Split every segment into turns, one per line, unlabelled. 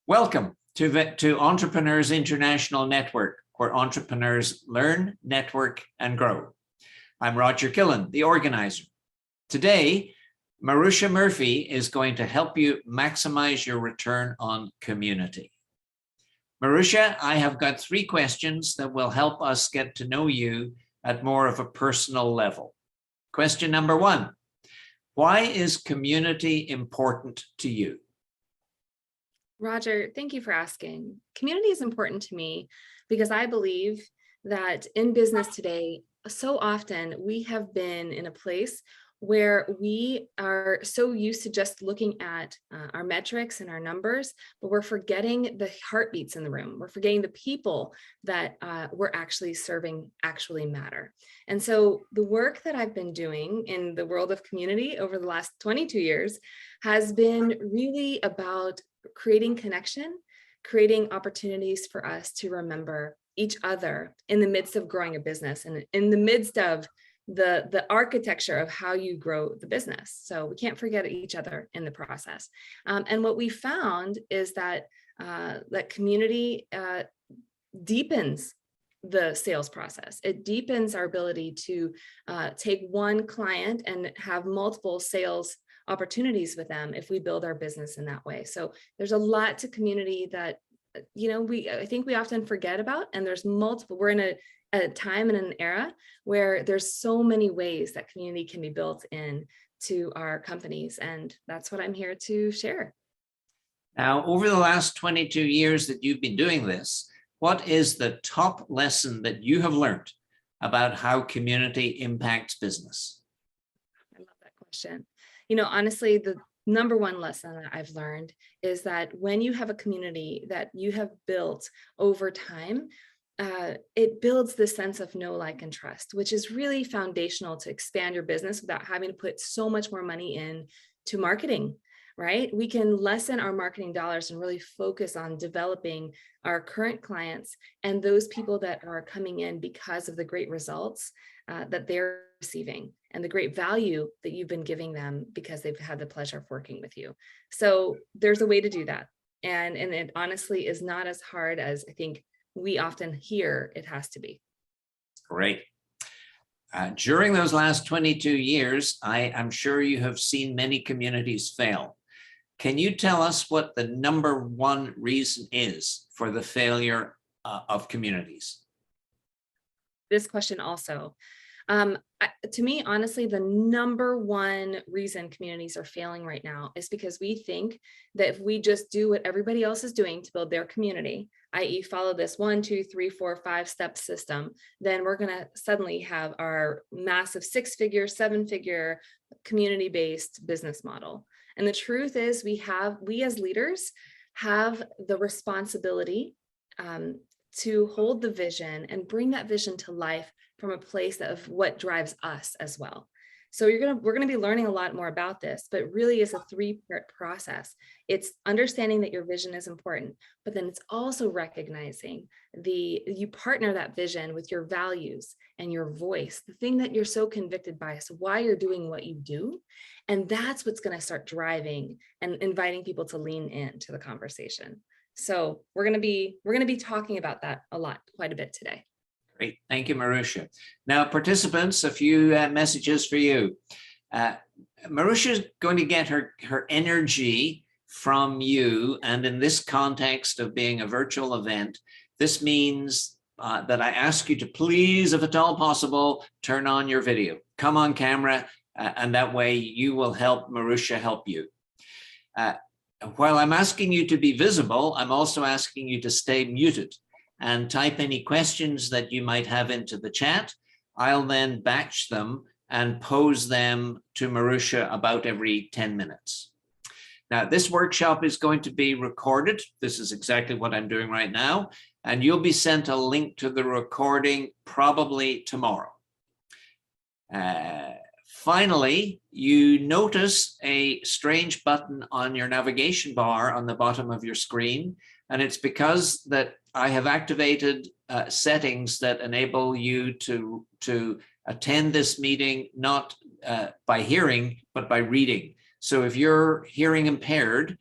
Welcome to Entrepreneurs International Network, where entrepreneurs learn, network, and grow. I'm Roger Killen, the organizer. Today, Maruxa Murphy is going to help you maximize your return on community. Maruxa, I have got 3 questions that will help us get to know you at more of a personal level. Question number 1, why is community important to you?
Roger, thank you for asking. Community is important to me because I believe that in business today, so often we have been in a place where we are so used to just looking at our metrics and our numbers, but we're forgetting the heartbeats in the room. We're forgetting the people that we're actually serving actually matter. And so the work that I've been doing in the world of community over the last 22 years has been really about creating connection, creating opportunities for us to remember each other in the midst of growing a business and in the midst of the architecture of how you grow the business. So we can't forget each other in the process. And what we found is that that community deepens the sales process. It deepens our ability to take one client and have multiple sales opportunities with them if we build our business in that way. So there's a lot to community that, I think we often forget about, and there's multiple. We're in a time and an era where there's so many ways that community can be built in to our companies, and that's what I'm here to share.
Now, over the last 22 years that you've been doing this, what is the top lesson that you have learned about how community impacts business?
I love that question. Honestly, the number one lesson that I've learned is that when you have a community that you have built over time, it builds this sense of know, like, and trust, which is really foundational to expand your business without having to put so much more money in to marketing, right? We can lessen our marketing dollars and really focus on developing our current clients and those people that are coming in because of the great results that they're receiving and the great value that you've been giving them because they've had the pleasure of working with you. So there's a way to do that. And it honestly is not as hard as I think we often hear it has to be.
Great. During those last 22 years, I'm sure you have seen many communities fail. Can you tell us what the number 1 reason is for the failure of communities?
This question also. To me, honestly, the number 1 reason communities are failing right now is because we think that if we just do what everybody else is doing to build their community, i.e. follow this 1, 2, 3, 4, 5 step system, then we're going to suddenly have our massive 6-figure, 7-figure community-based business model. And the truth is we as leaders have the responsibility to hold the vision and bring that vision to life from a place of what drives us as well. So we're gonna be learning a lot more about this, but really is a 3-part process. It's understanding that your vision is important, but then it's also recognizing you partner that vision with your values and your voice, the thing that you're so convicted by, so why you're doing what you do. And that's what's gonna start driving and inviting people to lean into the conversation. So we're gonna be talking about that quite a bit today.
Great. Thank you, Maruxa. Now, participants, a few messages for you. Maruxa is going to get her energy from you. And in this context of being a virtual event, this means that I ask you to please, if at all possible, turn on your video. Come on camera, and that way you will help Maruxa help you. While I'm asking you to be visible, I'm also asking you to stay muted and type any questions that you might have into the chat. I'll then batch them and pose them to Maruxa about every 10 minutes. Now, this workshop is going to be recorded. This is exactly what I'm doing right now. And you'll be sent a link to the recording probably tomorrow. Finally, you notice a strange button on your navigation bar on the bottom of your screen. And it's because that I have activated settings that enable you to attend this meeting, not by hearing, but by reading. So if you're hearing impaired,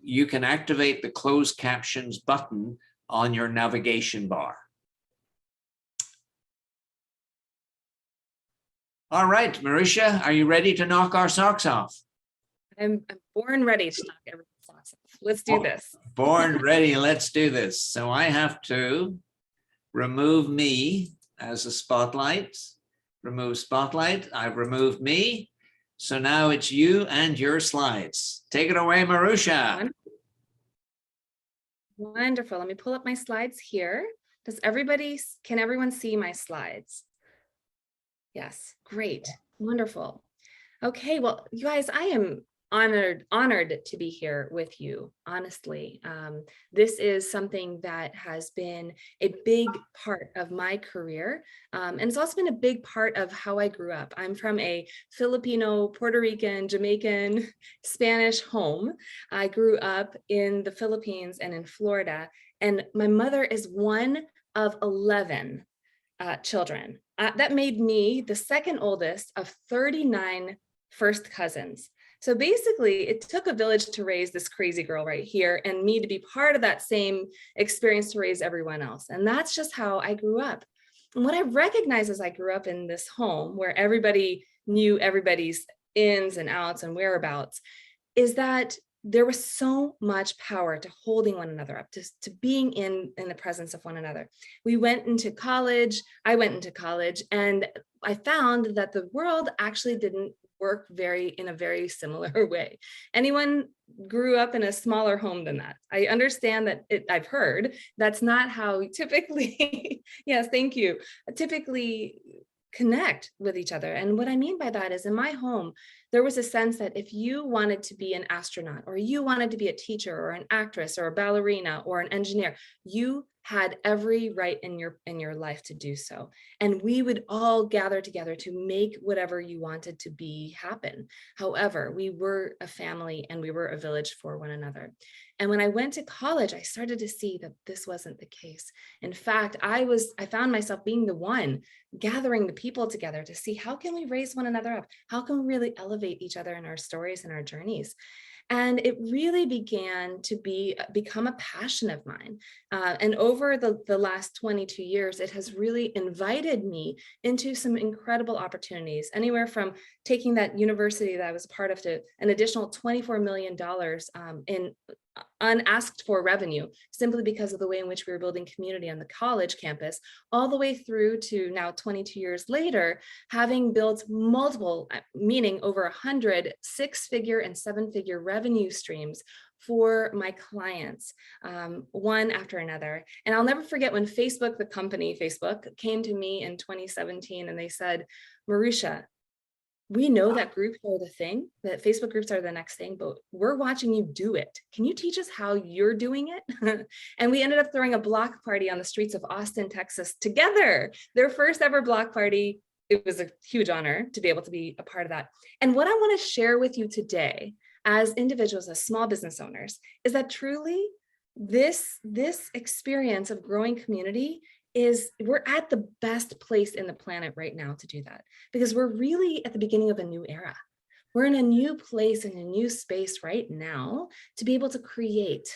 you can activate the closed captions button on your navigation bar. All right, Maruxa, are you ready to knock our socks off?
I'm born ready to knock everyone's socks off. Let's do this.
Born ready, let's do this. So I have to remove me as a spotlight. Remove spotlight. I've removed me. So now it's you and your slides. Take it away, Maruxa.
Wonderful. Let me pull up my slides here. Can everyone see my slides? Yes, great. Wonderful. Okay, well, you guys, I am honored to be here with you, honestly. This is something that has been a big part of my career, and it's also been a big part of how I grew up. I'm from a Filipino, Puerto Rican, Jamaican, Spanish home. I grew up in the Philippines and in Florida, and my mother is one of 11 children. That made me the second oldest of 39 first cousins. So basically, it took a village to raise this crazy girl right here and me to be part of that same experience to raise everyone else. And that's just how I grew up. And what I recognize as I grew up in this home where everybody knew everybody's ins and outs and whereabouts is that there was so much power to holding one another up, to being in the presence of one another. I went into college, and I found that the world actually didn't work in a very similar way. Anyone grew up in a smaller home than that? I understand that I've heard that's not how we typically, yes, thank you, typically connect with each other. And what I mean by that is in my home, there was a sense that if you wanted to be an astronaut or you wanted to be a teacher or an actress or a ballerina or an engineer, you had every right in your life to do so. And we would all gather together to make whatever you wanted to be happen. However, we were a family and we were a village for one another. And when I went to college, I started to see that this wasn't the case. In fact, I found myself being the one gathering the people together to see how can we raise one another up? How can we really elevate each other in our stories and our journeys? And it really began to become a passion of mine. And over the last 22 years, it has really invited me into some incredible opportunities, anywhere from taking that university that I was a part of to an additional $24 million in unasked for revenue, simply because of the way in which we were building community on the college campus, all the way through to now 22 years later, having built multiple, meaning over 100 six-figure and seven-figure revenue streams for my clients, one after another. And I'll never forget when Facebook, the company Facebook, came to me in 2017 and they said, Maruxa, we know that groups are the thing, that Facebook groups are the next thing, but we're watching you do it. Can you teach us how you're doing it? And we ended up throwing a block party on the streets of Austin, Texas together, their first ever block party. It was a huge honor to be able to be a part of that. And what I want to share with you today as individuals, as small business owners, is that truly this experience of growing community we're at the best place in the planet right now to do that, because we're really at the beginning of a new era. We're in a new place, in a new space right now to be able to create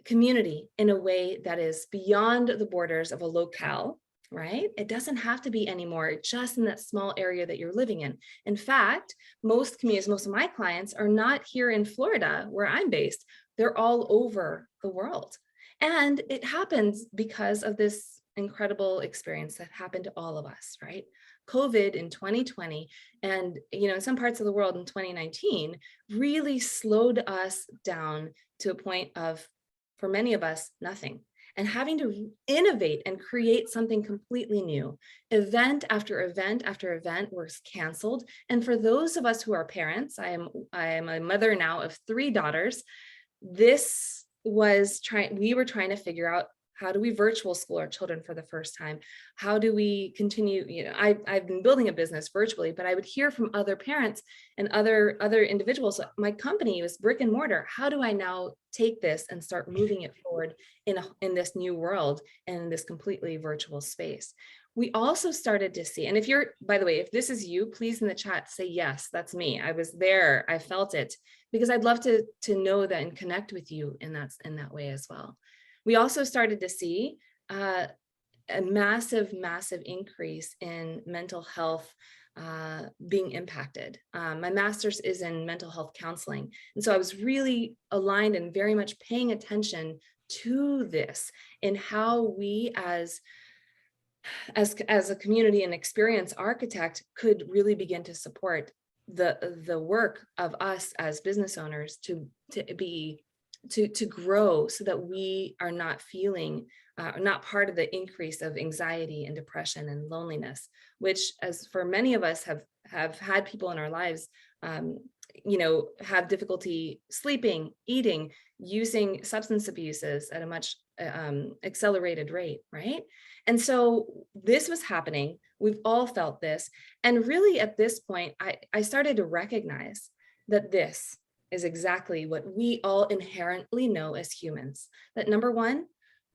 community in a way that is beyond the borders of a locale, right? It doesn't have to be anymore just in that small area that you're living in. In fact, most communities, most of my clients are not here in Florida where I'm based. They're all over the world. And it happens because of this incredible experience that happened to all of us, right? COVID in 2020 and, in some parts of the world in 2019 really slowed us down to a point of, for many of us, nothing. And having to innovate and create something completely new. Event after event after event was canceled. And for those of us who are parents, I am a mother now of 3 daughters. We were trying to figure out, how do we virtual school our children for the first time? How do we continue? I've been building a business virtually, but I would hear from other parents and other individuals. My company was brick and mortar. How do I now take this and start moving it forward in this new world and in this completely virtual space? We also started to see, and by the way, if this is you, please in the chat say, yes, that's me. I was there, I felt it. because I'd love to know that and connect with you in that way as well. We also started to see a massive increase in mental health being impacted. My master's is in mental health counseling. And so I was really aligned and very much paying attention to this and how we as a community and experience architect could really begin to support the work of us as business owners to grow, so that we are not feeling not part of the increase of anxiety and depression and loneliness, which, as for many of us have had people in our lives have difficulty sleeping, eating, using substance abuses at a much accelerated rate, right? And so this was happening. We've all felt this. And really at this point, I started to recognize that this is exactly what we all inherently know as humans. That number one,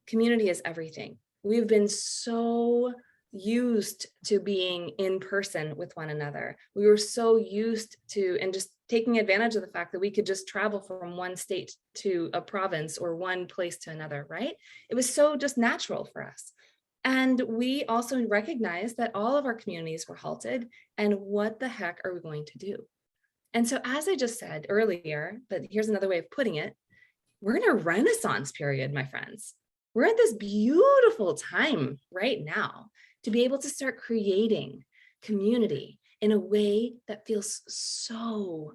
community is everything. We've been so used to being in person with one another. We were so used to, and just taking advantage of the fact that we could just travel from one state to a province or one place to another, right? It was so just natural for us. And we also recognized that all of our communities were halted, and what the heck are we going to do? And so, as I just said earlier, but here's another way of putting it, we're in a Renaissance period, my friends. We're at this beautiful time right now to be able to start creating community in a way that feels so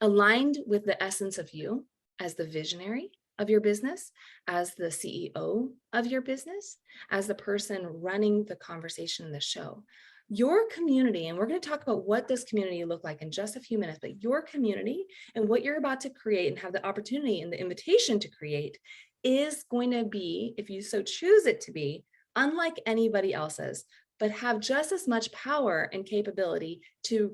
aligned with the essence of you as the visionary of your business, as the CEO of your business, as the person running the conversation, the show. Your community, and we're going to talk about what does community look like in just a few minutes, but your community and what you're about to create and have the opportunity and the invitation to create is going to be, if you so choose it to be, unlike anybody else's, but have just as much power and capability to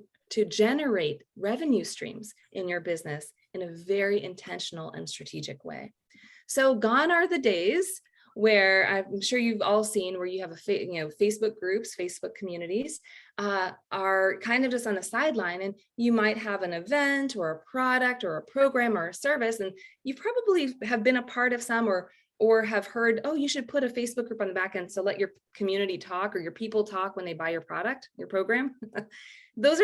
generate revenue streams in your business in a very intentional and strategic way. So gone are the days where I'm sure you've all seen where you have Facebook groups, Facebook communities are kind of just on the sideline, and you might have an event or a product or a program or a service, and you probably have been a part of some or have heard, oh, you should put a Facebook group on the back end so let your community talk or your people talk when they buy your product, your program. Those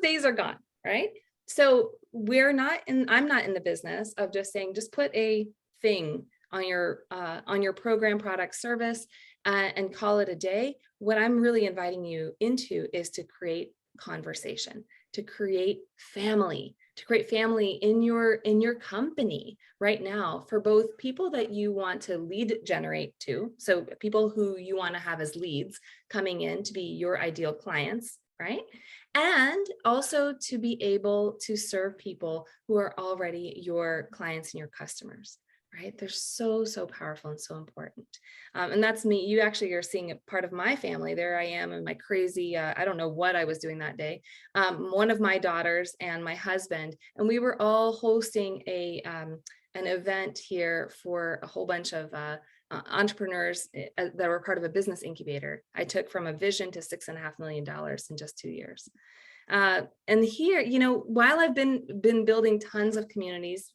days are gone, right? So I'm not in the business of just saying, just put a thing on your program, product, service, and call it a day. What I'm really inviting you into is to create conversation, to create family, in your company right now, for both people that you want to lead generate to, so people who you want to have as leads coming in to be your ideal clients, right? And also to be able to serve people who are already your clients and your customers. Right? They're so powerful and so important. And that's me. You actually are seeing a part of my family. There I am in my crazy, I don't know what I was doing that day. One of my daughters and my husband, and we were all hosting an event here for a whole bunch of entrepreneurs that were part of a business incubator. I took from a vision to $6.5 million in just 2 years. And here, while I've been building tons of communities,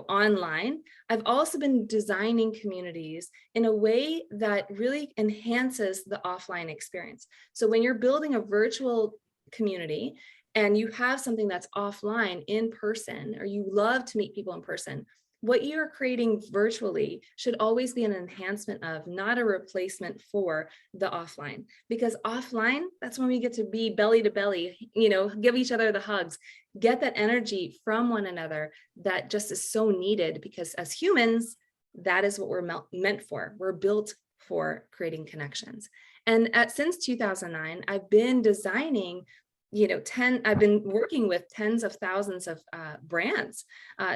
online, I've also been designing communities in a way that really enhances the offline experience. So when you're building a virtual community and you have something that's offline in person, or you love to meet people in person, what you're creating virtually should always be an enhancement of, not a replacement for the offline. Because offline, that's when we get to be belly to belly, give each other the hugs, get that energy from one another that just is so needed, because as humans, that is what we're meant for. We're built for creating connections. And since 2009, I've been designing I've been working with tens of thousands of brands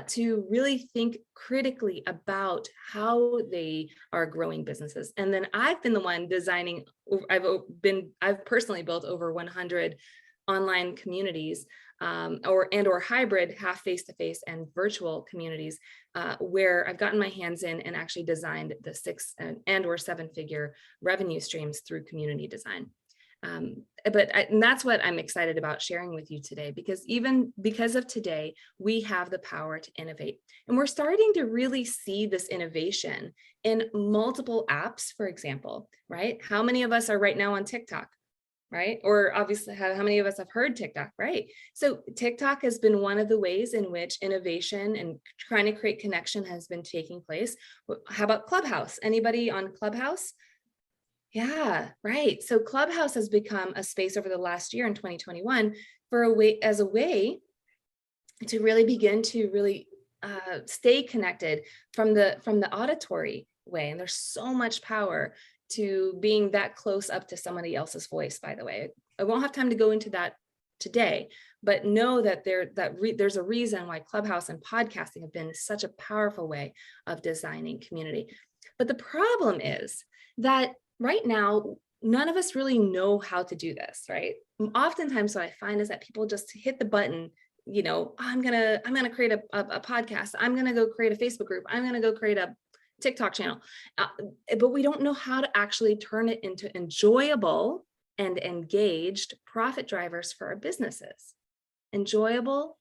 to really think critically about how they are growing businesses. And then I've been the one designing, I've personally built over 100 online communities or hybrid, half face-to-face and virtual communities where I've gotten my hands in and actually designed the 6 and or 7-figure revenue streams through community design. And that's what I'm excited about sharing with you today, because even because of today, we have the power to innovate. And we're starting to really see this innovation in multiple apps, for example, right? How many of us are right now on TikTok? Right? Or obviously, how many of us have heard TikTok, right? So TikTok has been one of the ways in which innovation and trying to create connection has been taking place. How about Clubhouse? Anybody on Clubhouse? Yeah, right. So Clubhouse has become a space over the last year in 2021 for a way to really begin to really stay connected from the auditory way. And there's so much power to being that close up to somebody else's voice, by the way. I won't have time to go into that today, but know that there's a reason why Clubhouse and podcasting have been such a powerful way of designing community. But the problem is that right now, none of us really know how to do this, right? Oftentimes what I find is that people just hit the button, you know, I'm gonna create a podcast. I'm gonna go create a Facebook group. I'm gonna go create a TikTok channel. But we don't know how to actually turn it into enjoyable and engaged profit drivers for our businesses. Enjoyable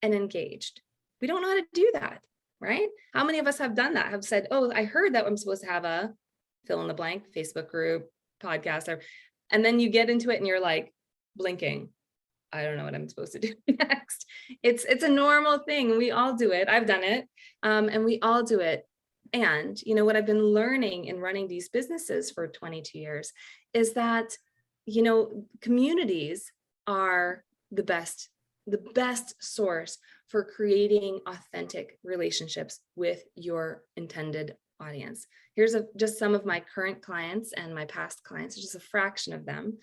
and engaged. We don't know how to do that, right? How many of us have done that? Have said, oh, I heard that I'm supposed to have a fill in the blank Facebook group, podcast, and then you get into it and you're like blinking. I don't know what I'm supposed to do next. It's a normal thing. We all do it. I've done it. And we all do it. And you know what I've been learning in running these businesses for 22 years is that, you know, communities are the best source for creating authentic relationships with your intended audience. Here's just some of my current clients and my past clients, just a fraction of them.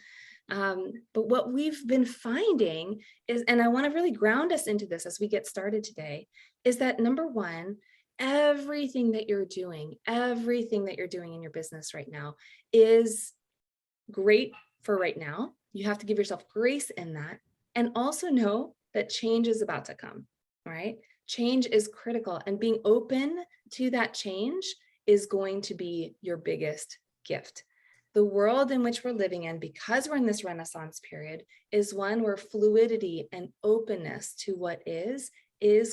But what we've been finding is, and I want to really ground us into this as we get started today, is that number one, everything that you're doing in your business right now is great for right now. You have to give yourself grace in that. And also know that change is about to come, right? Change is critical, and being open to that change is going to be your biggest gift. The world in which we're living in, because we're in this Renaissance period, is one where fluidity and openness to what is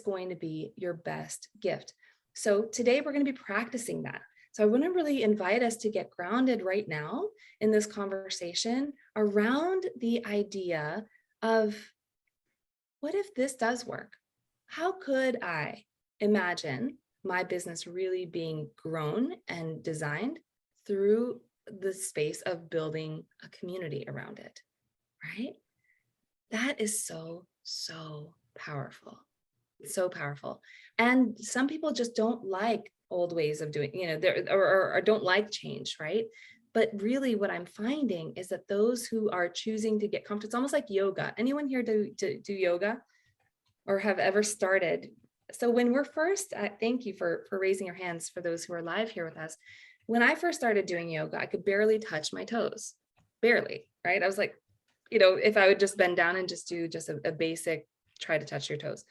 going to be your best gift. So today we're going to be practicing that. So I want to really invite us to get grounded right now in this conversation around the idea of, what if this does work? How could I imagine my business really being grown and designed through the space of building a community around it, right? That is so powerful. So powerful. And some people just don't like old ways of doing, you know, or don't like change, right? But really what I'm finding is that those who are choosing to get comfortable, it's almost like yoga. Anyone here do yoga or have ever started? So when we're first, thank you for raising your hands for those who are live here with us. When I first started doing yoga, I could barely touch my toes, barely, right? I was like, you know, if I would just bend down and just do just a basic, try to touch your toes.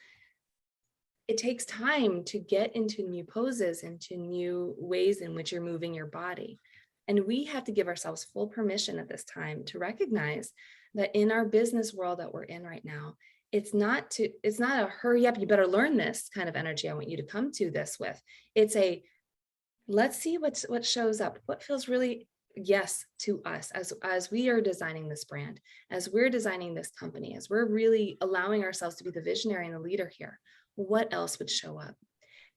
It takes time to get into new poses, into new ways in which you're moving your body. And we have to give ourselves full permission at this time to recognize that in our business world that we're in right now, it's not a hurry up, you better learn this kind of energy I want you to come to this with. It's a, let's see what shows up, what feels really yes to us as we are designing this brand, as we're designing this company, as we're really allowing ourselves to be the visionary and the leader here. What else would show up?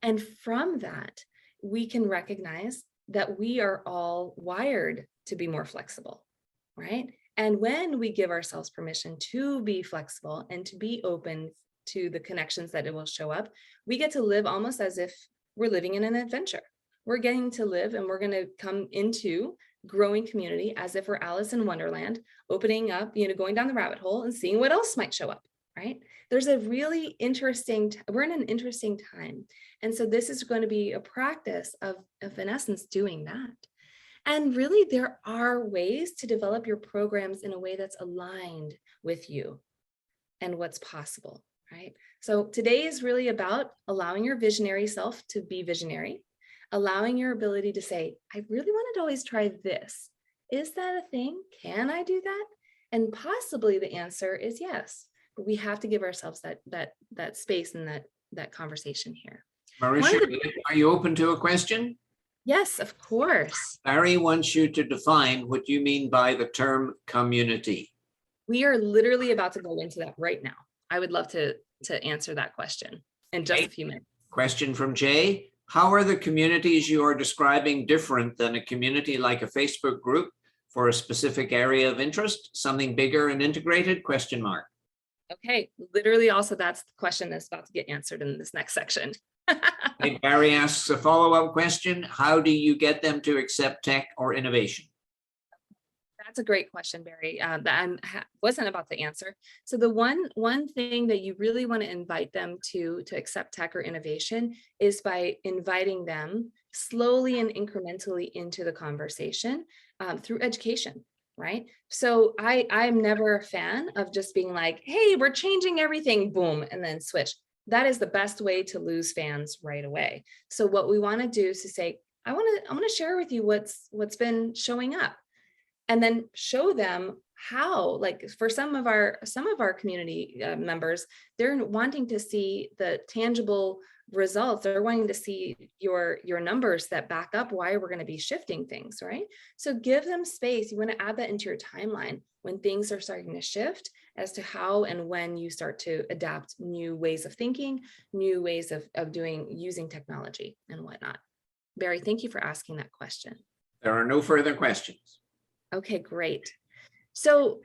And from that, we can recognize that we are all wired to be more flexible, right? And when we give ourselves permission to be flexible and to be open to the connections that it will show up, we get to live almost as if we're living in an adventure. We're getting to live and we're going to come into growing community as if we're Alice in Wonderland, opening up, you know, going down the rabbit hole and seeing what else might show up, right? There's a really interesting, we're in an interesting time. And so this is going to be a practice of in essence, doing that. And really, there are ways to develop your programs in a way that's aligned with you and what's possible, right? So today is really about allowing your visionary self to be visionary, allowing your ability to say, I really wanted to always try this. Is that a thing? Can I do that? And possibly the answer is yes, but we have to give ourselves that space and that conversation here. One
Maruxa,
of the
are you open to a question?
Yes, of course.
Barry wants you to define what you mean by the term community.
We are literally about to go into that right now. I would love to answer that question in just a few minutes.
Question from Jay. How are the communities you are describing different than a community like a Facebook group for a specific area of interest? Something bigger and integrated? Question mark.
Okay, literally also that's the question that's about to get answered in this next section.
Okay, Barry asks a follow-up question. How do you get them to accept tech or innovation?
That's a great question, Barry, that I wasn't about to answer. So the one thing that you really want to invite them to accept tech or innovation is by inviting them slowly and incrementally into the conversation through education, right? So I'm never a fan of just being like, hey, we're changing everything, boom, and then switch. That is the best way to lose fans right away. So what we want to do is to say, I want to share with you what's been showing up. And then show them how, like for some of our community members, they're wanting to see the tangible results. They're wanting to see your numbers that back up why we're going to be shifting things, right? So give them space. You want to add that into your timeline when things are starting to shift as to how and when you start to adapt new ways of thinking, new ways of using technology and whatnot. Barry, thank you for asking that question.
There are no further questions.
Okay, great. So,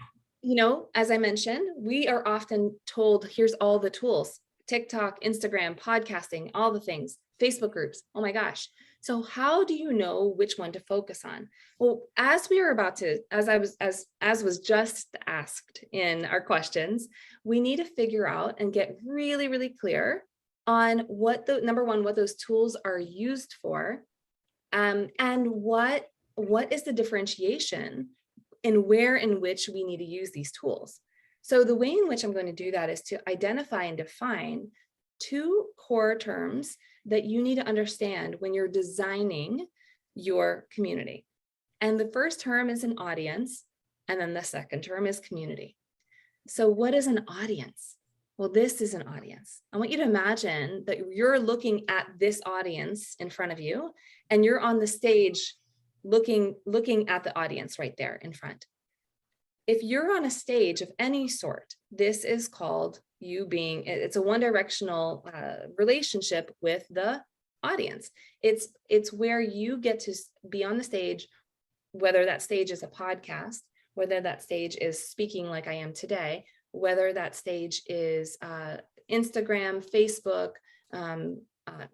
as I mentioned, we are often told, here's all the tools, TikTok, Instagram, podcasting, all the things, Facebook groups. Oh my gosh. So how do you know which one to focus on? Well, as was just asked in our questions, we need to figure out and get really, really clear on what what those tools are used for, and what is the differentiation in where in which we need to use these tools. So the way in which I'm going to do that is to identify and define two core terms that you need to understand when you're designing your community. And the first term is an audience, and then the second term is community. So what is an audience? Well, this is an audience. I want you to imagine that you're looking at this audience in front of you, and you're on the stage looking at the audience right there in front. If you're on a stage of any sort, this is called it's a one-directional relationship with the audience. It's where you get to be on the stage, whether that stage is a podcast, whether that stage is speaking like I am today, whether that stage is Instagram, Facebook,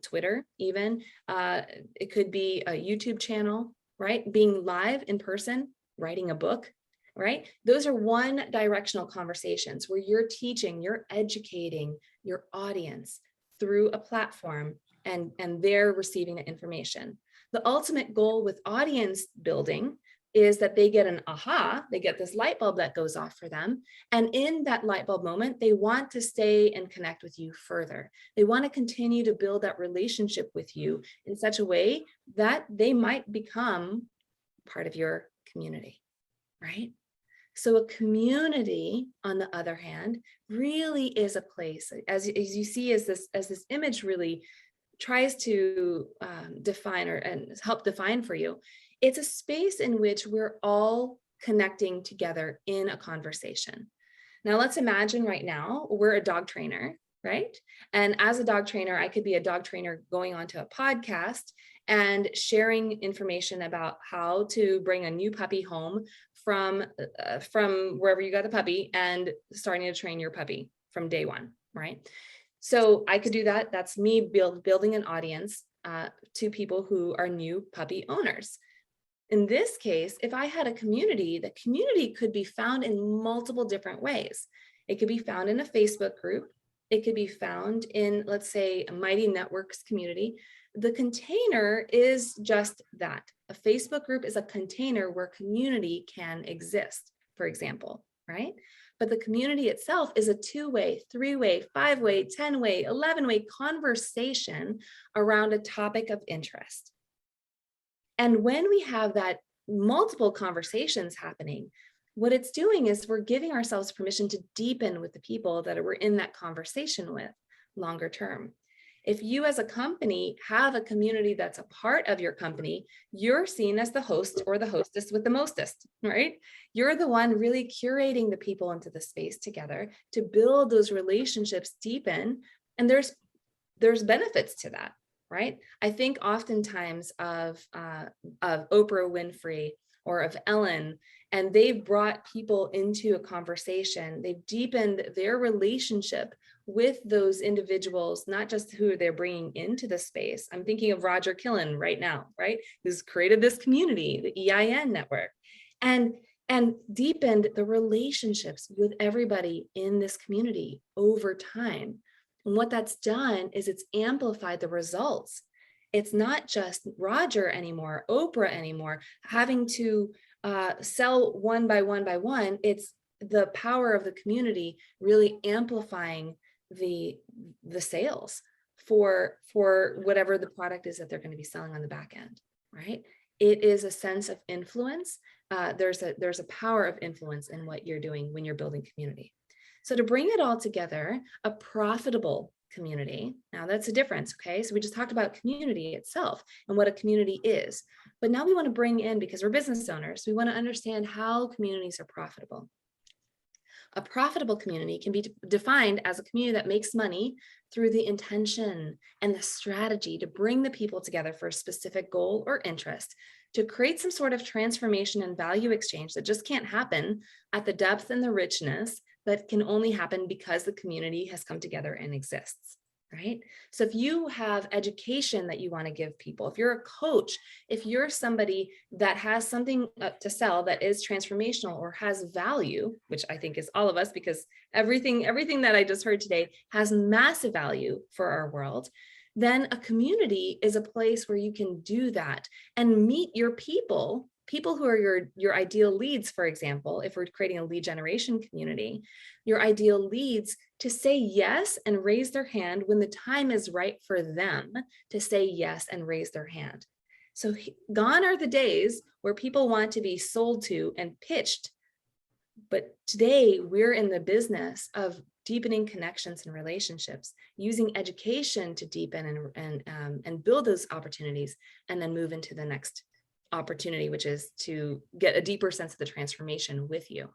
Twitter, even. It could be a YouTube channel, right? Being live in person, writing a book, right? Those are one-directional conversations where you're teaching, you're educating your audience through a platform, and they're receiving the information. The ultimate goal with audience building is that they get an aha, they get this light bulb that goes off for them. And in that light bulb moment, they want to stay and connect with you further. They want to continue to build that relationship with you in such a way that they might become part of your community, right? So a community, on the other hand, really is a place, as you see, as this image really tries to define and help define for you. It's a space in which we're all connecting together in a conversation. Now, let's imagine right now we're a dog trainer, right? And as a dog trainer, I could be a dog trainer going onto a podcast and sharing information about how to bring a new puppy home from wherever you got the puppy and starting to train your puppy from day one, right? So I could do that. That's me building an audience to people who are new puppy owners. In this case, if I had a community, the community could be found in multiple different ways. It could be found in a Facebook group. It could be found in, let's say, a Mighty Networks community. The container is just that. A Facebook group is a container where community can exist, for example, right? But the community itself is a 2-way, 3-way, 5-way, 10-way, 11-way conversation around a topic of interest. And when we have that multiple conversations happening. What it's doing is we're giving ourselves permission to deepen with the people that we're in that conversation with longer term. If you as a company have a community that's a part of your company, you're seen as the host or the hostess with the mostest, right? You're the one really curating the people into the space together to build those relationships, deepen, and there's benefits to that, right? I think oftentimes of Oprah Winfrey or of Ellen, and they've brought people into a conversation. They've deepened their relationship with those individuals, not just who they're bringing into the space. I'm thinking of Roger Killen right now, right? Who's created this community, the EIN network, and deepened the relationships with everybody in this community over time. And what that's done is it's amplified the results. It's not just Roger anymore, Oprah anymore, having to sell one by one by one. It's the power of the community really amplifying the sales for whatever the product is that they're going to be selling on the back end, right? It is a sense of influence. There's a power of influence in what you're doing when you're building community. So to bring it all together, a profitable community. Now that's a difference, okay? So we just talked about community itself and what a community is. But now we want to bring in, because we're business owners, we want to understand how communities are profitable. A profitable community can be defined as a community that makes money through the intention and the strategy to bring the people together for a specific goal or interest, to create some sort of transformation and value exchange that just can't happen at the depth and the richness that can only happen because the community has come together and exists, right? So if you have education that you want to give people, if you're a coach, if you're somebody that has something to sell that is transformational or has value, which I think is all of us, because everything that I just heard today has massive value for our world, then a community is a place where you can do that and meet your people who are your ideal leads. For example, if we're creating a lead generation community, your ideal leads to say yes and raise their hand when the time is right for them to say yes and raise their hand. So gone are the days where people want to be sold to and pitched. But today we're in the business of deepening connections and relationships, using education to deepen and build those opportunities, and then move into the next opportunity, which is to get a deeper sense of the transformation with you.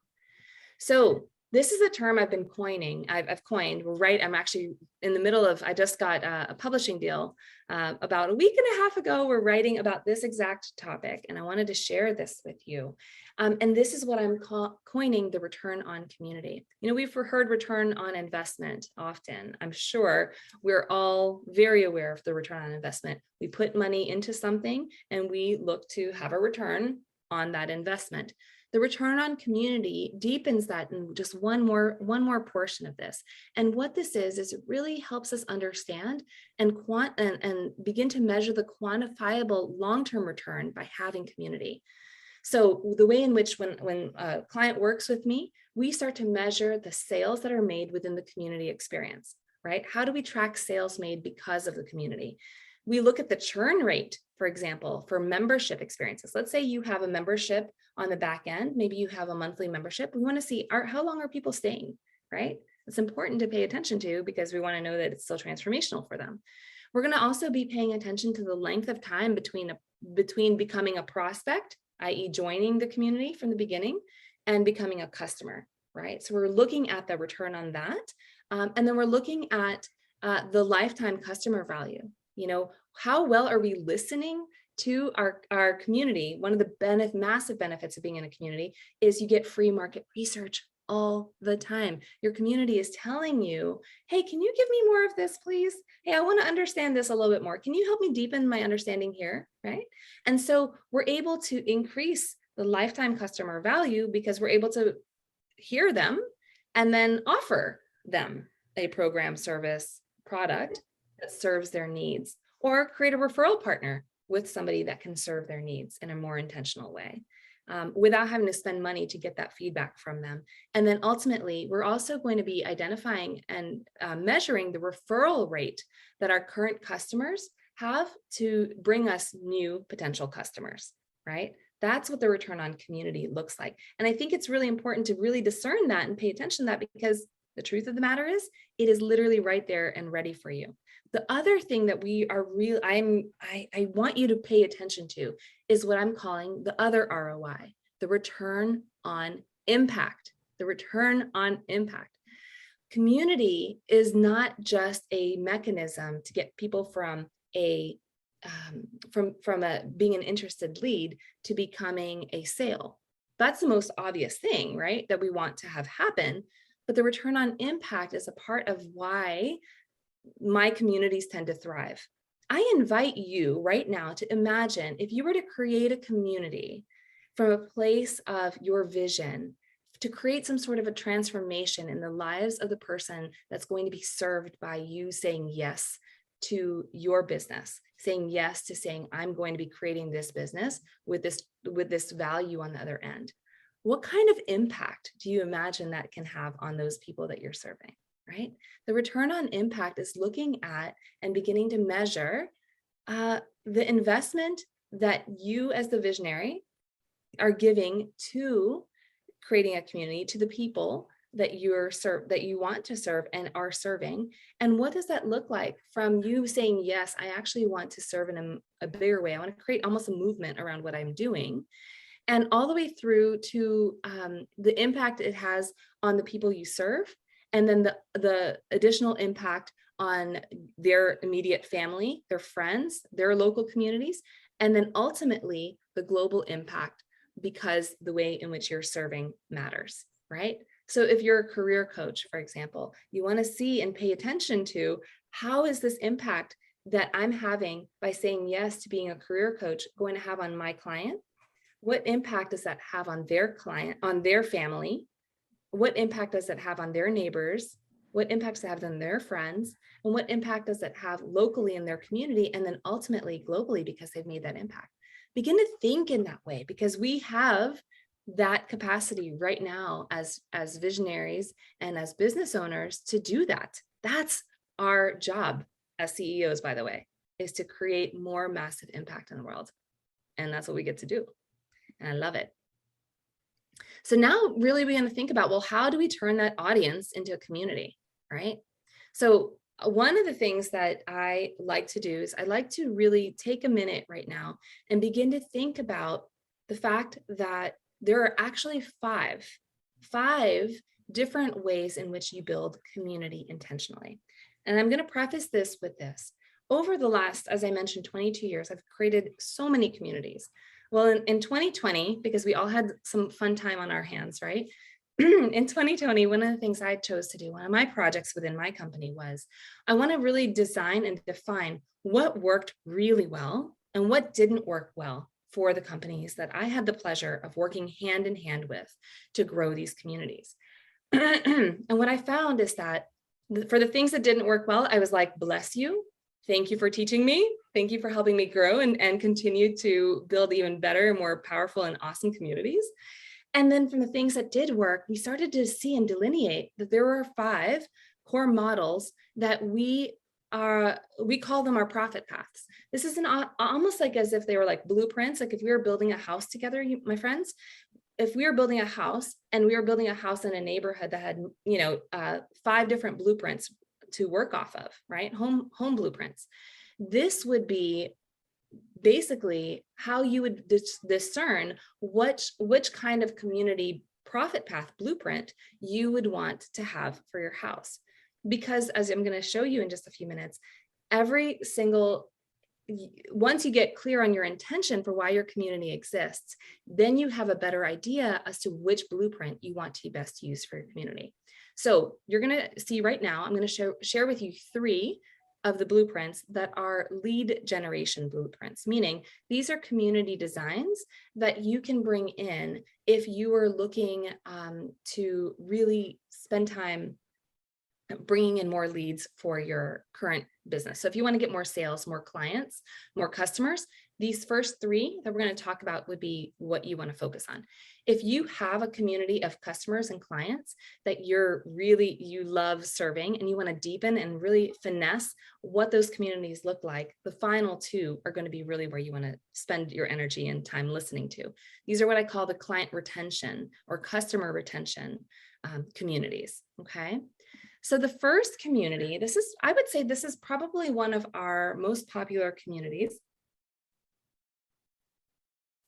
So this is a term I've been coining. I've coined, right? I'm actually in the middle of, I just got a publishing deal about a week and a half ago. We're writing about this exact topic, and I wanted to share this with you. And this is what I'm coining the return on community. You know, we've heard return on investment often. I'm sure we're all very aware of the return on investment. We put money into something and we look to have a return on that investment. The return on community deepens that in just one more portion of this. And what this is it really helps us understand and begin to measure the quantifiable long-term return by having community. So the way in which when a client works with me, we start to measure the sales that are made within the community experience, right? How do we track sales made because of the community? We look at the churn rate, for example, for membership experiences. Let's say you have a membership on the back end, maybe you have a monthly membership. We want to see how long are people staying, right? It's important to pay attention to because we want to know that it's still transformational for them. We're going to also be paying attention to the length of time between becoming a prospect, i.e. joining the community from the beginning, and becoming a customer, right? So we're looking at the return on that. And then we're looking at the lifetime customer value. You know, how well are we listening to our community? One of the massive benefits of being in a community is you get free market research all the time. Your community is telling you, hey, can you give me more of this, please? Hey, I want to understand this a little bit more. Can you help me deepen my understanding here, right? And so we're able to increase the lifetime customer value because we're able to hear them and then offer them a program, service, product that serves their needs, or create a referral partner with somebody that can serve their needs in a more intentional way, without having to spend money to get that feedback from them. And then ultimately, we're also going to be identifying and measuring the referral rate that our current customers have to bring us new potential customers, right? That's what the return on community looks like. And I think it's really important to really discern that and pay attention to that, because the truth of the matter is, it is literally right there and ready for you. The other thing that we are I want you to pay attention to is what I'm calling the other ROI, the return on impact, the return on impact. Community is not just a mechanism to get people from a being an interested lead to becoming a sale. That's the most obvious thing, right? That we want to have happen. But the return on impact is a part of why my communities tend to thrive. I invite you right now to imagine if you were to create a community from a place of your vision, to create some sort of a transformation in the lives of the person that's going to be served by you saying yes to your business, saying yes to saying, I'm going to be creating this business with this value on the other end. What kind of impact do you imagine that can have on those people that you're serving, right? The return on impact is looking at and beginning to measure the investment that you as the visionary are giving to creating a community, to the people that that you want to serve and are serving. And what does that look like from you saying, yes, I actually want to serve in a bigger way. I want to create almost a movement around what I'm doing, and all the way through to the impact it has on the people you serve, and then the additional impact on their immediate family, their friends, their local communities, and then ultimately the global impact, because the way in which you're serving matters, right? So if you're a career coach, for example, you want to see and pay attention to, how is this impact that I'm having by saying yes to being a career coach going to have on my client? What impact does that have on their client, on their family? What impact does it have on their neighbors? What impact does it have on their friends? And what impact does it have locally in their community? And then ultimately globally, because they've made that impact. Begin to think in that way, because we have that capacity right now as visionaries and as business owners to do that. That's our job as CEOs, by the way, is to create more massive impact in the world. And that's what we get to do. And I love it. So now really we're going to think about, well, how do we turn that audience into a community, right? So one of the things that I like to do is I like to really take a minute right now and begin to think about the fact that there are actually five different ways in which you build community intentionally. And I'm going to preface this with this. Over the last, as I mentioned, 22 years, I've created so many communities. Well, in 2020, because we all had some fun time on our hands, right? In 2020, one of the things I chose to do, one of my projects within my company was, I want to really design and define what worked really well and what didn't work well for the companies that I had the pleasure of working hand in hand with to grow these communities. And what I found is that for the things that didn't work well, I was like, bless you. Thank you for teaching me. Thank you for helping me grow and continue to build even better, more powerful and awesome communities. And then from the things that did work, we started to see and delineate that there were 5 core models that we call them our profit paths. This is almost like as if they were like blueprints. Like if we were building a house together, my friends, if we were building a house and we were building a house in a neighborhood that had, 5 different blueprints to work off of, right? Home blueprints. This would be basically how you would discern which kind of community profit path blueprint you would want to have for your house. Because as I'm going to show you in just a few minutes, once you get clear on your intention for why your community exists, then you have a better idea as to which blueprint you want to best use for your community. So you're going to see right now, I'm going to share with you 3 of the blueprints that are lead generation blueprints, meaning these are community designs that you can bring in if you are looking to really spend time bringing in more leads for your current business. So if you want to get more sales, more clients, more customers, these first three that we're going to talk about would be what you want to focus on. If you have a community of customers and clients that you love serving and you want to deepen and really finesse what those communities look like, the final two are going to be really where you want to spend your energy and time listening to. These are what I call the client retention or customer retention communities. Okay. So the first community, I would say this is probably one of our most popular communities.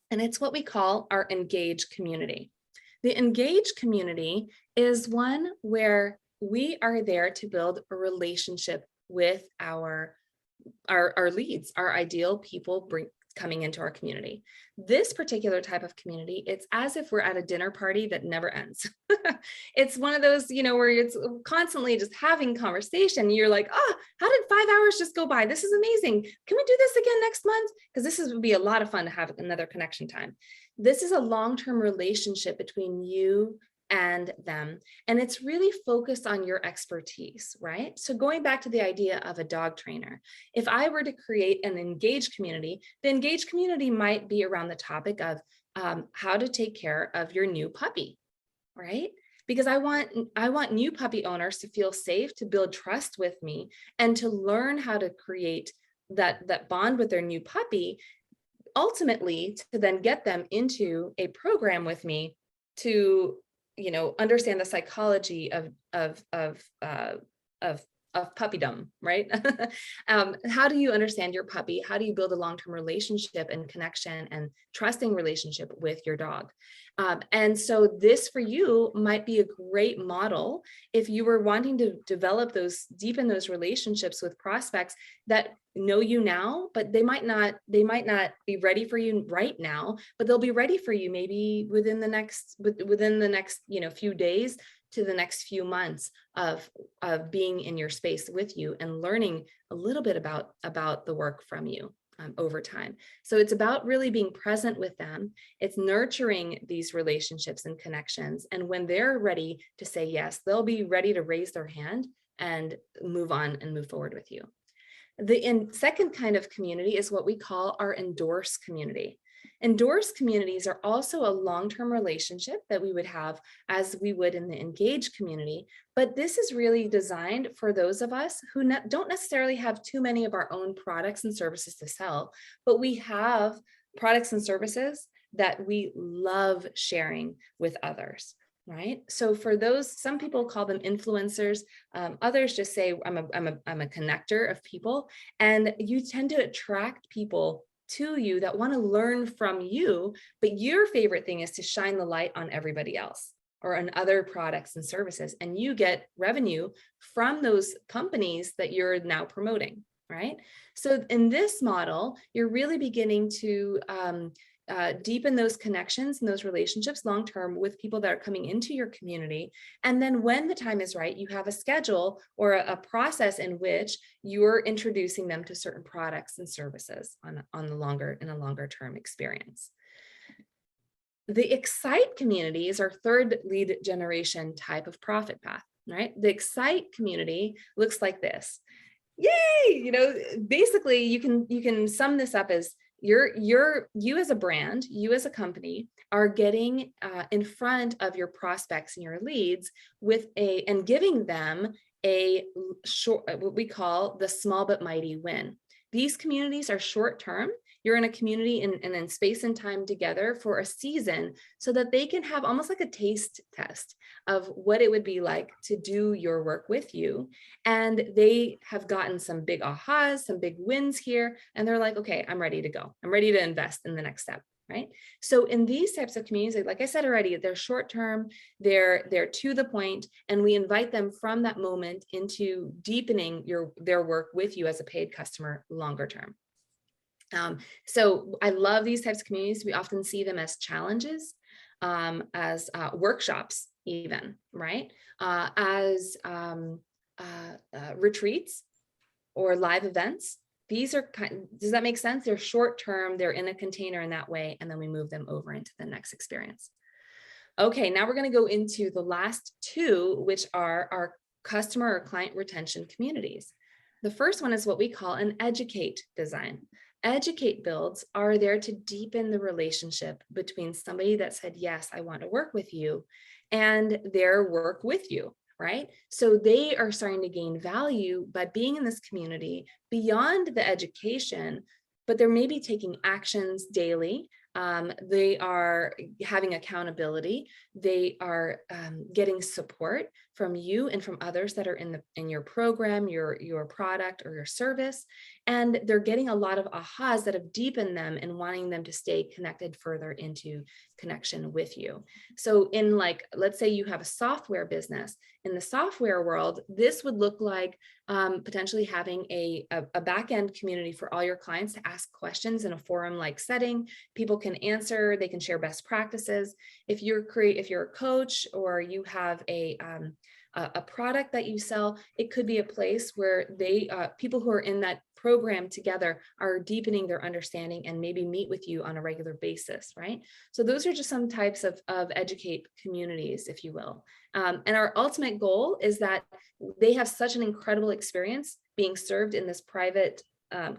And it's what we call our engaged community. The engaged community is one where we are there to build a relationship with our leads, our ideal people coming into our community. This particular type of community, it's as if we're at a dinner party that never ends. It's one of those, where it's constantly just having conversation. You're like, oh, how did 5 hours just go by? This is amazing. Can we do this again next month? Because would be a lot of fun to have another connection time. This is a long-term relationship between you and them. And it's really focused on your expertise, right? So going back to the idea of a dog trainer, if I were to create an engaged community, the engaged community might be around the topic of how to take care of your new puppy, right? Because I want new puppy owners to feel safe, to build trust with me, and to learn how to create that bond with their new puppy, ultimately to then get them into a program with me to understand the psychology of puppydom, right? How do you understand your puppy? How do you build a long-term relationship and connection and trusting relationship with your dog? And so this for you might be a great model if you were wanting to deepen those relationships with prospects that know you now, but they might not be ready for you right now, but they'll be ready for you maybe within the next few days to the next few months of being in your space with you and learning a little bit about the work from you over time. So it's about really being present with them. It's nurturing these relationships and connections. And when they're ready to say yes, they'll be ready to raise their hand and move on and move forward with you. The second kind of community is what we call our endorsed community. Endorsed communities are also a long-term relationship that we would have as we would in the engaged community, but this is really designed for those of us who don't necessarily have too many of our own products and services to sell, but we have products and services that we love sharing with others. Right. So for those, some people call them influencers. Others just say, I'm a connector of people. And you tend to attract people to you that want to learn from you. But your favorite thing is to shine the light on everybody else or on other products and services. And you get revenue from those companies that you're now promoting. Right. So in this model, you're really beginning to deepen those connections and those relationships long-term with people that are coming into your community. And then when the time is right, you have a schedule or a process in which you're introducing them to certain products and services in a longer term experience. The Excite community is our third lead generation type of profit path, right? The Excite community looks like this. Yay! Basically you can sum this up as you as a brand, you as a company are getting in front of your prospects and your leads and giving them a short, what we call the small but mighty win. These communities are short term. You're in a community and in space and time together for a season so that they can have almost like a taste test of what it would be like to do your work with you. And they have gotten some big ahas, some big wins here. And they're like, okay, I'm ready to go. I'm ready to invest in the next step. Right. So in these types of communities, like I said already, they're short term, they're to the point, and we invite them from that moment into deepening their work with you as a paid customer longer term. So I love these types of communities. We often see them as challenges, as workshops, even, right? As retreats or live events. These are does that make sense? They're short term, they're in a container in that way, and then we move them over into the next experience. Okay, now we're going to go into the last two, which are our customer or client retention communities. The first one is what we call an educate design. Educate builds are there to deepen the relationship between somebody that said, yes, I want to work with you, and their work with you, right? So they are starting to gain value by being in this community beyond the education, but they're maybe taking actions daily. They are having accountability. They are getting support from you and from others that are in your program, your product, or your service. And they're getting a lot of ahas that have deepened them and wanting them to stay connected further into connection with you. So in, like, let's say you have a software business. In the software world, this would look like potentially having a back-end community for all your clients to ask questions in a forum-like setting. People can answer, they can share best practices. If you're a coach, or you have a product that you sell, it could be a place where people who are in that program together are deepening their understanding and maybe meet with you on a regular basis, right? So those are just some types of educate communities, if you will. And our ultimate goal is that they have such an incredible experience being served in this private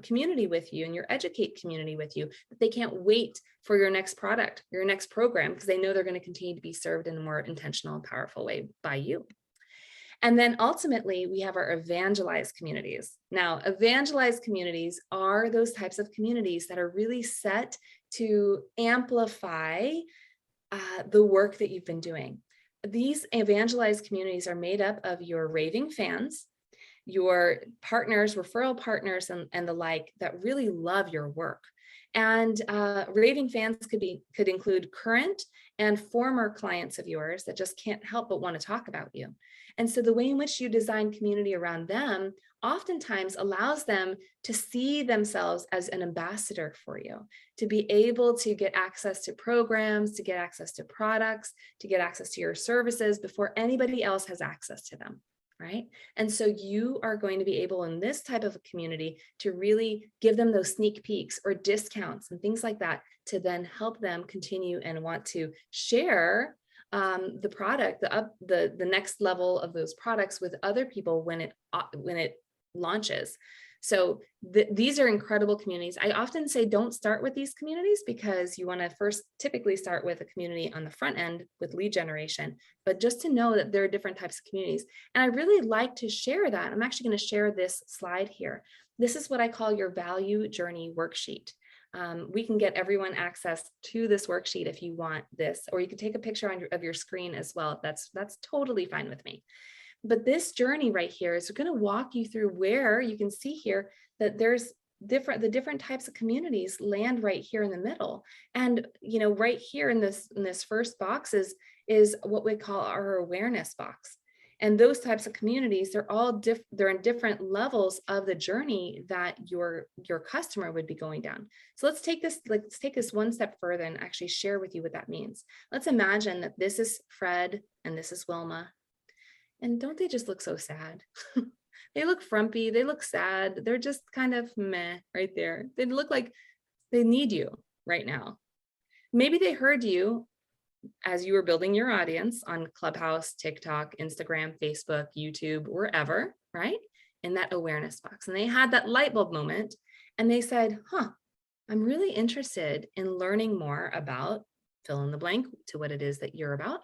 community with you, and your educate community with you, that they can't wait for your next product, your next program, because they know they're going to continue to be served in a more intentional and powerful way by you. And then ultimately, we have our evangelized communities. Now, evangelized communities are those types of communities that are really set to amplify the work that you've been doing. These evangelized communities are made up of your raving fans, your partners, referral partners, and the like, that really love your work. And raving fans could include current and former clients of yours that just can't help but want to talk about you. And so the way in which you design community around them oftentimes allows them to see themselves as an ambassador for you, to be able to get access to programs, to get access to products, to get access to your services before anybody else has access to them. Right? And so you are going to be able, in this type of a community, to really give them those sneak peeks or discounts and things like that, to then help them continue and want to share the product, the next level of those products with other people when it launches. So these are incredible communities. I often say don't start with these communities, because you want to first typically start with a community on the front end with lead generation, but just to know that there are different types of communities. And I really like to share that. I'm actually going to share this slide here. This is what I call your value journey worksheet. We can get everyone access to this worksheet if you want this, or you can take a picture of your screen as well. That's totally fine with me. But this journey right here is going to walk you through where you can see here that there's the different types of communities land right here in the middle. And, right here in this first box is what we call our awareness box. And those types of communities, they're in different levels of the journey that your customer would be going down. So let's take this one step further and actually share with you what that means. Let's imagine that this is Fred and this is Wilma. And don't they just look so sad? They look frumpy, they look sad, they're just kind of meh right there. They look like they need you right now. Maybe they heard you as you were building your audience on Clubhouse, TikTok, Instagram, Facebook, YouTube, wherever, right? In that awareness box. And they had that light bulb moment and they said, I'm really interested in learning more about fill in the blank to what it is that you're about.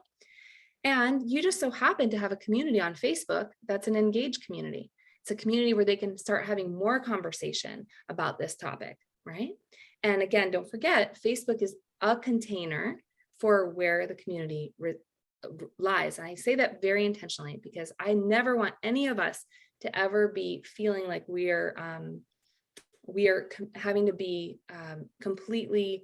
And you just so happen to have a community on Facebook that's an engaged community. It's a community where they can start having more conversation about this topic, right? And again, don't forget, Facebook is a container for where the community lies. And I say that very intentionally, because I never want any of us to ever be feeling like we are having to be completely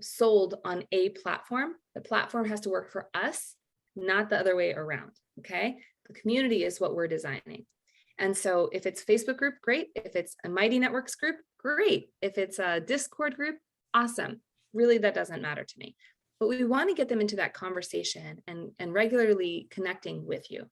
sold on a platform. The platform has to work for us, not the other way around. Okay. The community is what we're designing. And so if it's Facebook group, great. If it's a Mighty Networks group, great. If it's a Discord group, awesome. Really, that doesn't matter to me. But we want to get them into that conversation and regularly connecting with you.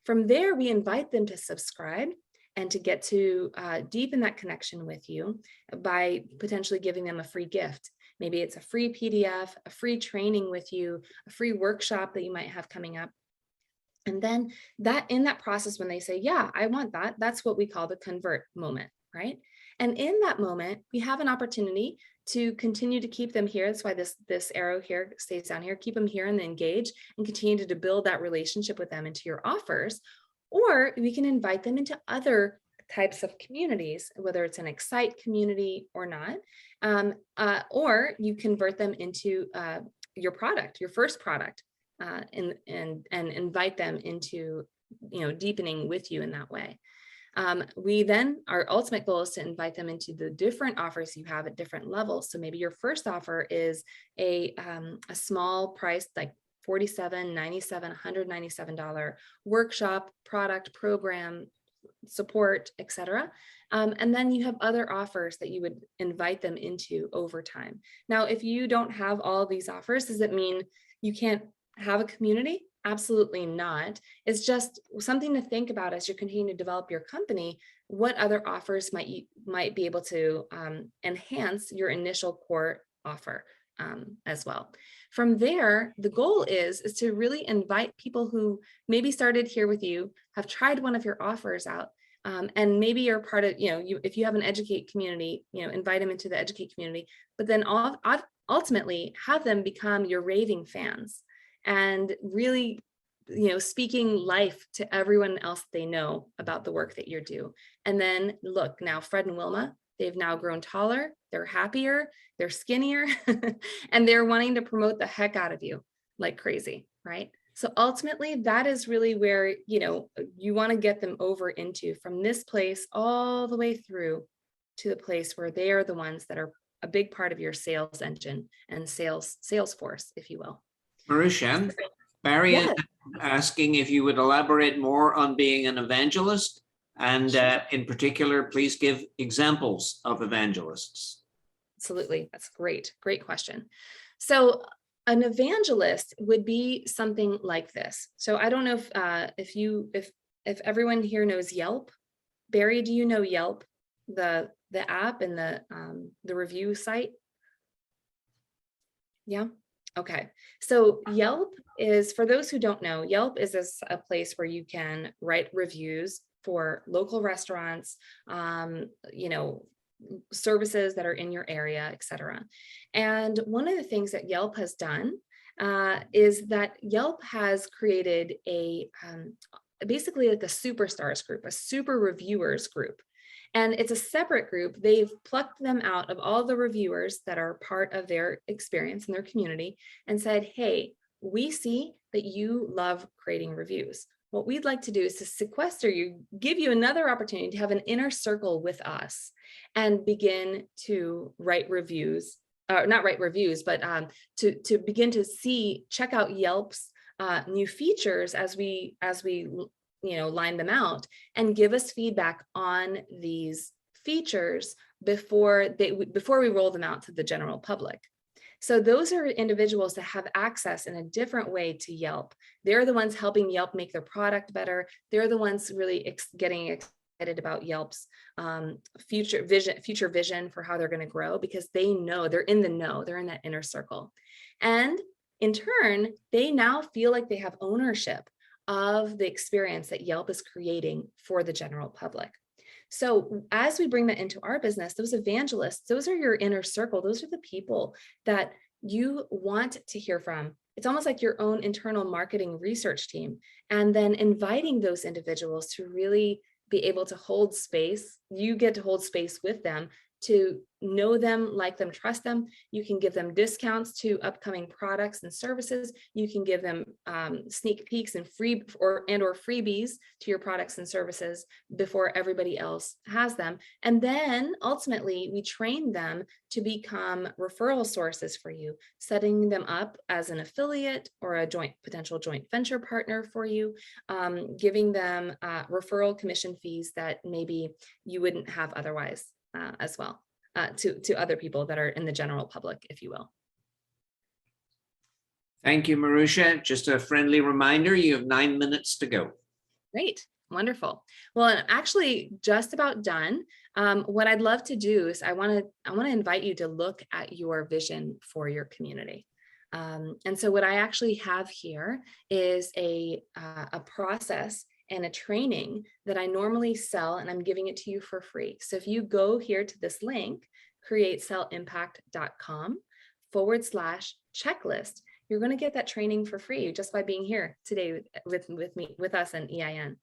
From there, we invite them to subscribe and to get to deepen that connection with you by potentially giving them a free gift. Maybe it's a free PDF, a free training with you, a free workshop that you might have coming up. And then that in that process, when they say, yeah, I want that, that's what we call the convert moment, right? And in that moment, we have an opportunity to continue to keep them here. That's why this arrow here stays down here, keep them here and engage and continue to build that relationship with them into your offers. Or we can invite them into other types of communities, whether it's an Excite community or not, or you convert them into your product, your first product, and invite them into, deepening with you in that way. We then, our ultimate goal is to invite them into the different offers you have at different levels. So maybe your first offer is a small price, like $47, $97, $197 workshop, product, program, support, etc. And then you have other offers that you would invite them into over time. Now, if you don't have all of these offers, does it mean you can't have a community? Absolutely not. It's just something to think about as you're continuing to develop your company. What other offers might be able to enhance your initial core offer as well. From there, the goal is to really invite people who maybe started here with you, have tried one of your offers out, and maybe you're part of, if you have an educate community, invite them into the educate community, but then ultimately have them become your raving fans and really, speaking life to everyone else they know about the work that you're doing. And then look, now Fred and Wilma, they've now grown taller, they're happier, they're skinnier, and they're wanting to promote the heck out of you like crazy, right? So ultimately, that is really where, you want to get them over into, from this place all the way through to the place where they are the ones that are a big part of your sales engine and sales force, if you will.
Maruxa, Barry
Yes.
is asking if you would elaborate more on being an evangelist, and in particular, please give examples of evangelists.
Absolutely. That's great. Great question. So an evangelist would be something like this. So I don't know if everyone here knows Yelp. Barry, do you know Yelp, the app and the review site? Yeah. Okay. So Yelp is, for those who don't know, Yelp is a place where you can write reviews for local restaurants, services that are in your area, et cetera. And one of the things that Yelp has done is that Yelp has created basically like a superstars group, a super reviewers group. And it's a separate group. They've plucked them out of all the reviewers that are part of their experience in their community and said, hey, we see that you love creating reviews. What we'd like to do is to sequester you, give you another opportunity to have an inner circle with us and begin to write reviews, not write reviews, but to begin to check out Yelp's new features as we line them out, and give us feedback on these features before we roll them out to the general public. So those are individuals that have access in a different way to Yelp. They're the ones helping Yelp make their product better. They're the ones really getting excited about Yelp's future vision for how they're going to grow, because they know, they're in the know, they're in that inner circle. And in turn, they now feel like they have ownership of the experience that Yelp is creating for the general public. So as we bring that into our business, those evangelists, those are your inner circle. Those are the people that you want to hear from. It's almost like your own internal marketing research team, and then inviting those individuals to really be able to hold space. You get to hold space with them, to know them, like them, trust them. You can give them discounts to upcoming products and services. You can give them sneak peeks and freebies to your products and services before everybody else has them. And then ultimately, we train them to become referral sources for you, setting them up as an affiliate or a potential joint venture partner for you, giving them referral commission fees that maybe you wouldn't have otherwise. As well, to other people that are in the general public, if you will.
Thank you, Maruxa. Just a friendly reminder, you have 9 minutes to go.
Great, wonderful. Well, I'm actually just about done. What I'd love to do is I want to invite you to look at your vision for your community. And so what I actually have here is a process and a training that I normally sell, and I'm giving it to you for free. So if you go here to this link, createsellimpact.com/checklist, you're going to get that training for free just by being here today with us in EIN.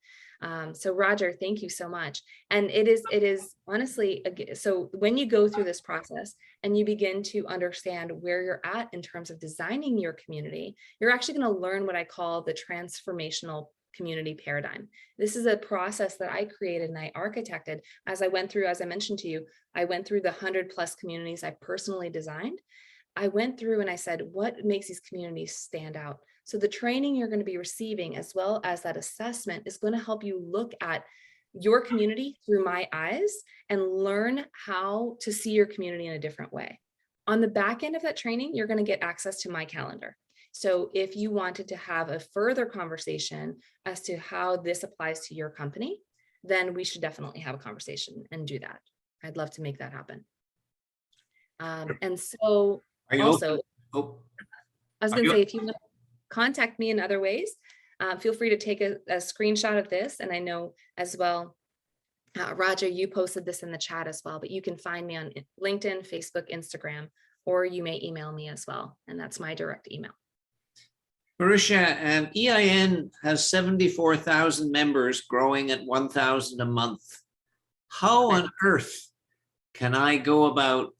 So Roger, thank you so much. And it is honestly, so when you go through this process and you begin to understand where you're at in terms of designing your community, you're actually going to learn what I call the transformational community paradigm. This is a process that I created and I architected as I went through, as I mentioned to you, I went through the 100+ communities I personally designed. I went through and I said, what makes these communities stand out? So the training you're going to be receiving, as well as that assessment, is going to help you look at your community through my eyes and learn how to see your community in a different way. On the back end of that training, you're going to get access to my calendar. So if you wanted to have a further conversation as to how this applies to your company, then we should definitely have a conversation and do that. I'd love to make that happen. And so also, I was going to say, if you want to contact me in other ways, feel free to take a screenshot of this. And I know as well, Roger, you posted this in the chat as well, but you can find me on LinkedIn, Facebook, Instagram, or you may email me as well. And that's my direct email.
Maruxa, EIN has 74,000 members growing at 1,000 a month. How on earth can I go about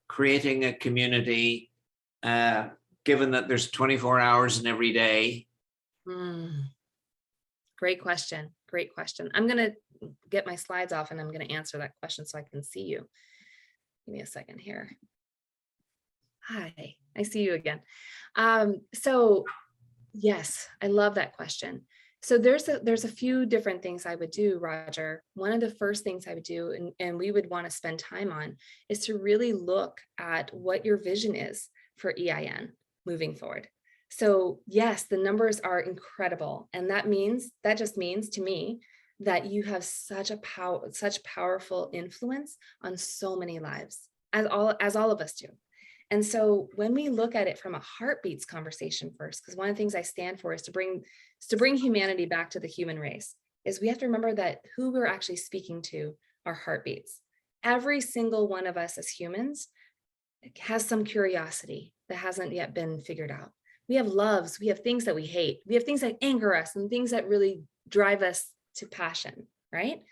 creating a community, given that there's 24 hours in every day?
Great question. Great question. I'm going to get my slides off and I'm going to answer that question so I can see you. Give me a second here. Hi, I see you again. So yes, I love that question. So there's a few different things I would do, Roger. One of the first things I would do, and we would want to spend time on, is to really look at what your vision is for EIN moving forward. So yes, the numbers are incredible. And that just means to me that you have such powerful influence on so many lives, as all of us do. And so when we look at it from a heartbeats conversation first, because one of the things I stand for is to bring humanity back to the human race, is we have to remember that who we're actually speaking to are heartbeats. Every single one of us as humans has some curiosity that hasn't yet been figured out. We have loves, we have things that we hate, we have things that anger us and things that really drive us to passion, right?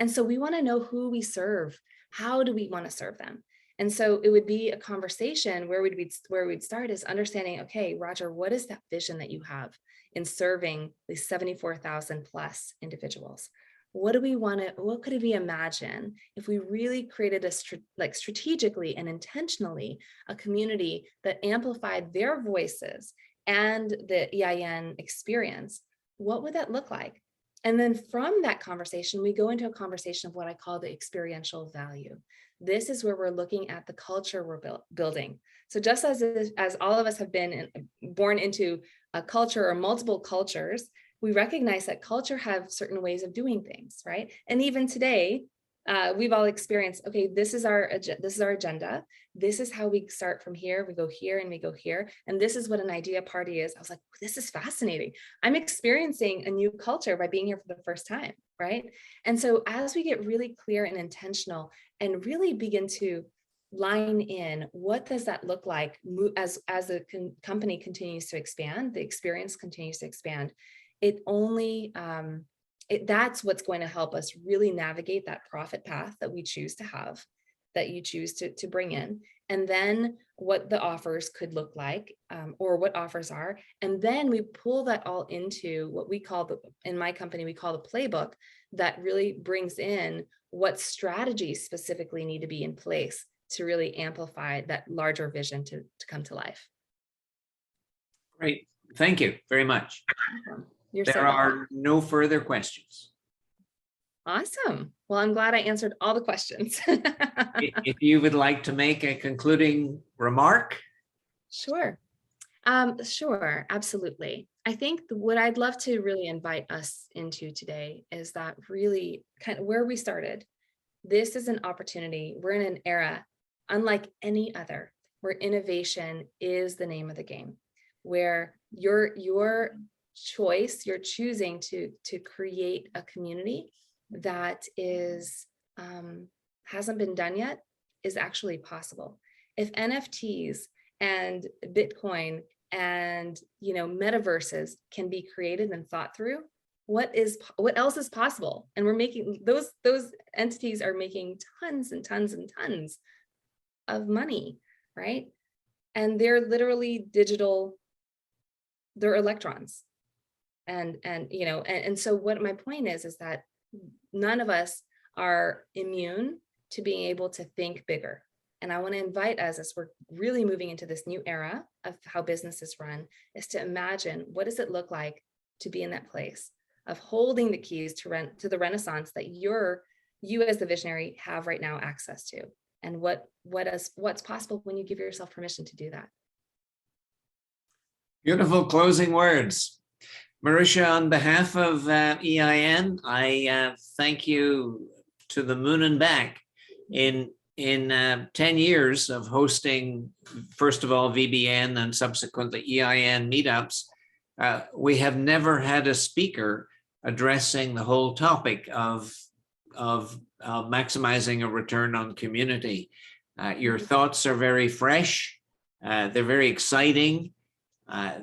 And so we want to know who we serve. How do we want to serve them? And so it would be a conversation where we'd start is understanding, okay, Roger, what is that vision that you have in serving these 74,000 plus individuals? What could we imagine if we really created strategically and intentionally a community that amplified their voices and the EIN experience? What would that look like? And then from that conversation, we go into a conversation of what I call the experiential value. This is where we're looking at the culture we're building. So just as all of us have been born into a culture or multiple cultures, we recognize that culture have certain ways of doing things, right? And even today, we've all experienced, okay, this is our agenda. This is how we start from here. We go here and we go here. And this is what an idea party is. I was like, this is fascinating. I'm experiencing a new culture by being here for the first time, right? And so as we get really clear and intentional and really begin to line in, what does that look like as the company continues to expand, the experience continues to expand, that's what's going to help us really navigate that profit path that we choose to have, that you choose to bring in, and then what the offers could look like, or what offers are. And then we pull that all into what we call, in my company, we call the playbook, that really brings in what strategies specifically need to be in place to really amplify that larger vision to come to life.
Great. Thank you very much. There are no further questions.
Awesome. Well, I'm glad I answered all the questions.
If you would like to make a concluding remark.
Sure. Sure, absolutely. I think what I'd love to really invite us into today is that really kind of where we started. This is an opportunity. We're in an era unlike any other, where innovation is the name of the game, where your choice, you're choosing to create a community that is hasn't been done yet, is actually possible. If NFTs and Bitcoin and metaverses can be created and thought through, what else is possible? And we're making those entities are making tons and tons and tons of money, right? And they're literally digital, they're electrons. And so what my point is that none of us are immune to being able to think bigger. And I want to invite us, as we're really moving into this new era of how businesses run, is to imagine, what does it look like to be in that place of holding the keys to the renaissance that you as the visionary have right now access to, and what's possible when you give yourself permission to do that.
Beautiful closing words. Maruxa, on behalf of EIN, I thank you to the moon and back. In 10 years of hosting, first of all, VBN and subsequently EIN meetups, we have never had a speaker addressing the whole topic of maximizing a return on community. Your thoughts are very fresh. They're very exciting.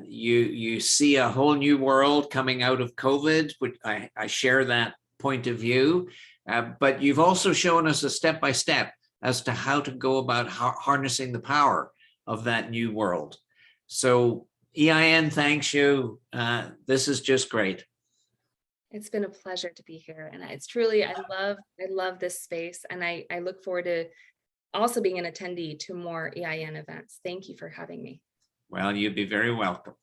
You see a whole new world coming out of COVID, which I share that point of view. But you've also shown us a step-by-step as to how to go about harnessing the power of that new world. So EIN thanks you. This is just great.
It's been a pleasure to be here. And it's truly, I love this space. And I look forward to also being an attendee to more EIN events. Thank you for having me.
Well, you'd be very welcome.